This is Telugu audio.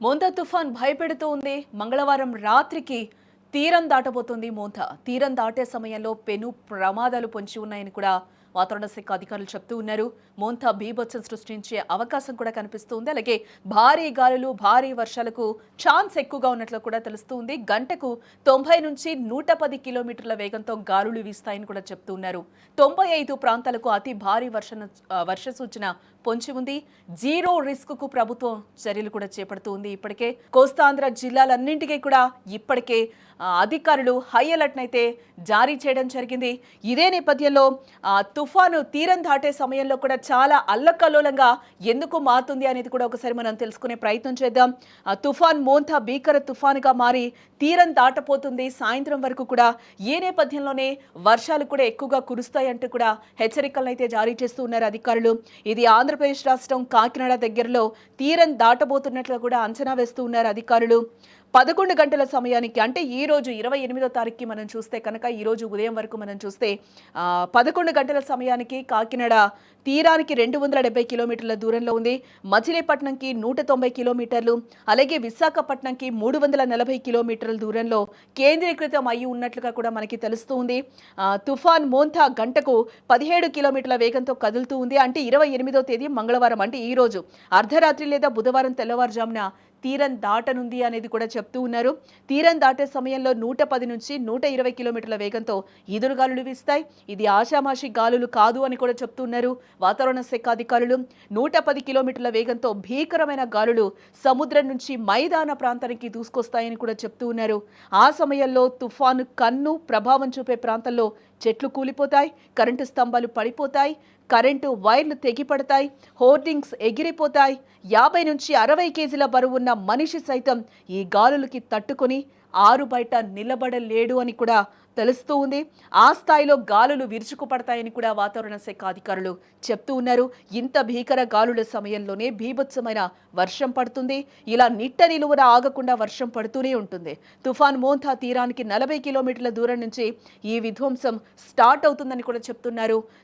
మోంతా తుఫాన్ భయపెడుతూ ఉంది. మంగళవారం రాత్రికి తీరం దాటబోతుంది మోంతా. తీరం దాటే సమయంలో పెను ప్రమాదాలు పొంచి ఉన్నాయని కూడా వాతావరణ శాఖ అధికారులు చెప్తూ ఉన్నారు. మోంతా బీభత్సం సృష్టించే అవకాశం కూడా కనిపిస్తుంది. అలాగే భారీ గాలులు, భారీ వర్షాలకు ఛాన్స్ ఎక్కువగా ఉన్నట్లు కూడా తెలుస్తుంది. గంటకు 90 నుంచి 110 కిలోమీటర్ల వేగంతో గాలులు వీస్తాయని కూడా చెప్తూ ఉన్నారు. 95 ప్రాంతాలకు అతి భారీ వర్ష సూచన పొంచి ఉంది. జీరో రిస్క్ కు ప్రభుత్వం చర్యలు కూడా చేపడుతూ ఉంది. ఇప్పటికే కోస్తాంధ్ర జిల్లాలన్నింటికీ కూడా ఇప్పటికే అధికారులు హై అలర్ట్ అయితే జారీ చేయడం జరిగింది. ఇదే నేపథ్యంలో తుఫాను తీరం దాటే సమయంలో కూడా చాలా అల్లకల్లోలంగా ఎందుకు మారుతుంది అనేది కూడా ఒకసారి మనం తెలుసుకునే ప్రయత్నం చేద్దాం. తుఫాన్ మోంతా భీకర తుఫానుగా మారి తీరం దాటపోతుంది. సాయంత్రం వరకు కూడా ఈ నేపథ్యంలోనే వర్షాలు కూడా ఎక్కువగా కురుస్తాయంటూ కూడా హెచ్చరికలను అయితే జారీ చేస్తూ ఉన్నారు అధికారులు. ఇది ఆంధ్రప్రదేశ్ రాష్ట్రం కాకినాడ దగ్గరలో తీరం దాటబోతున్నట్లు కూడా అంచనా వేస్తూ ఉన్నారు అధికారులు. 11 గంటల సమయానికి అంటే ఈ రోజు 28వ తారీఖుకి మనం చూస్తే కనుక ఈ రోజు ఉదయం వరకు మనం చూస్తే 11 గంటల సమయానికి కాకినాడ తీరానికి 270 కిలోమీటర్ల దూరంలో ఉంది. మచిలీపట్నంకి 190 కిలోమీటర్లు, అలాగే విశాఖపట్నంకి 340 కిలోమీటర్ల దూరంలో కేంద్రీకృతం అయి ఉన్నట్లుగా కూడా మనకి తెలుస్తూ ఉంది. తుఫాన్ మోంతా గంటకు 17 కిలోమీటర్ల వేగంతో కదులుతూ ఉంది. అంటే 28వ తేదీ మంగళవారం అంటే ఈ రోజు అర్ధరాత్రి లేదా బుధవారం తెల్లవారుజామున తీరం దాటనుంది అనేది కూడా చెప్తూ ఉన్నారు. తీరం దాటే సమయంలో 110 నుంచి 120 కిలోమీటర్ల వేగంతో ఈదురుగాలులు వీస్తాయి. ఇది ఆషామాషి గాలులు కాదు అని కూడా చెప్తున్నారు వాతావరణ శాఖ అధికారులు. 110 కిలోమీటర్ల వేగంతో భీకరమైన గాలులు సముద్రం నుంచి మైదాన ప్రాంతానికి దూసుకొస్తాయని కూడా చెప్తూ ఉన్నారు. ఆ సమయంలో తుఫాను కన్ను ప్రభావం చూపే ప్రాంతంలో చెట్లు కూలిపోతాయి, కరెంటు స్తంభాలు పడిపోతాయి, కరెంటు వైర్లు తెగిపడతాయి, హోర్డింగ్స్ ఎగిరిపోతాయి. 50 నుంచి 60 కేజీల బరువున్న మనిషి సైతం ఈ గాలులకి తట్టుకొని ఆరు బయట నిలబడలేడు అని కూడా తెలుస్తూ ఉంది. ఆ స్థాయిలో గాలులు విరుచుకుపడతాయని కూడా వాతావరణ శాఖ అధికారులు చెప్తూ ఉన్నారు. ఇంత భీకర గాలుల సమయంలోనే బీభత్సమైన వర్షం పడుతుంది. ఇలా నిట్ట నిలువున ఆగకుండా వర్షం పడుతూనే ఉంటుంది. తుఫాన్ మోంతా తీరానికి 40 కిలోమీటర్ల దూరం నుంచి ఈ విధ్వంసం స్టార్ట్ అవుతుందని కూడా చెప్తున్నారు.